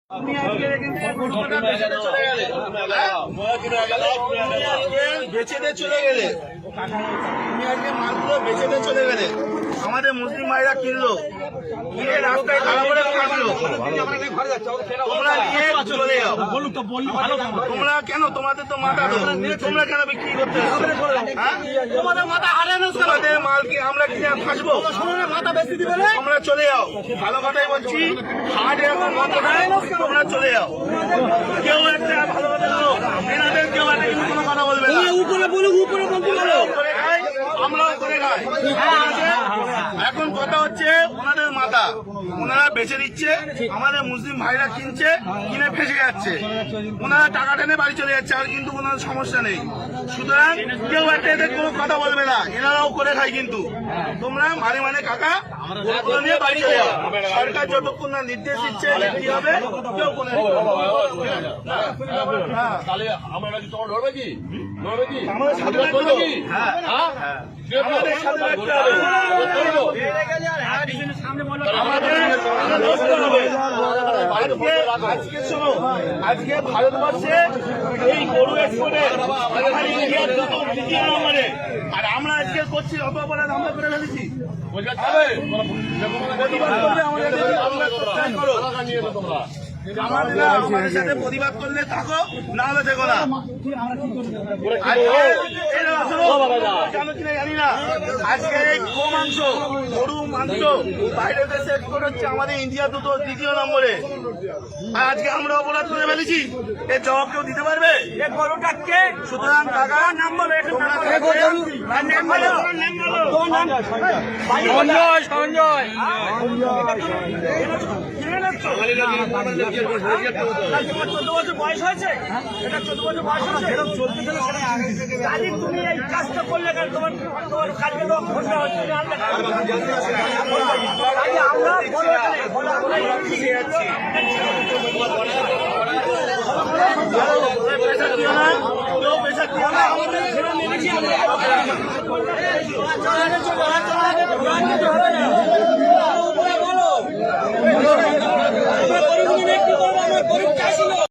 বেচে চলে গেলে মালগুলো বেচে চলে গেলে আমাদের মুসলিম ভাইরা কিনলো, কিনে রাস্তায় খারাপ করে কাটলো, তোমরা নিয়ে চলে যাও। তোমরা কেন, তোমাদের তো মাথা, তোমরা কেন বিক্রি করতে তোমাদের মাথা হারানো, তোমাদের মালকে আমরা কিনে ফাঁসবো, মাথা বেশি দিবে, তোমরা চলে যাও। ভালো কথাই বলছি, হাট এরকম মাথা নাই, তোমরা চলে যাও। কেউ একটা ভালো কথা বলো, এনাদের কেউ একটা কিন্তু কোনো কথা বলবে না। উপরে বলুক, উপরে বলতে পারো, করে খাই, আমরাও করে খাই। এখন কথা হচ্ছে ওনাদের মাথা ওনারা বেচে দিচ্ছে, আমাদের মুসলিম ভাইরা কিনছে, কিনে ফেসে যাচ্ছে, ওনারা টাকা টেনে বাড়ি চলে যাচ্ছে, আর কিন্তু কোনো সমস্যা নেই। সুতরাং কেউ একটা এদের কোনো কথা বলবে না, এনারাও করে খায়। কিন্তু তোমরা মানে কাকা নিয়ে বাড়ি চলে যাও। সরকার যতক্ষণ না নির্দেশ দিচ্ছে কি হবে, কেউ কোনো আজকে ভারতবর্ষে এই গরু এক্সপোর্টে আর আমরা আজকে করছি অত অপরাধ আমরা করে ফেলেছি। আমাদের সাথে প্রতিবাদ করলে থাকো, না হলে থেকো না। জানি না আজকে এই গো মাংস, গরু মাংস বাইরের দেশে এক্সপোর্ট হচ্ছে, আমাদের ইন্ডিয়া দ্বিতীয় নম্বরে। আর আজকে আমরা অপরাধ করে ফেলেছি, এর জবাব কেউ দিতে পারবে? সুতরাং টাকা নাম বলো, সঞ্জয় 14 বছর বয়স হয়েছে, এটা 14 বছর বয়স হয়েছে, তুমি এই কাজটা করলে কেন? তোমার কাজকে তো ঘোষণা হচ্ছে, আমরা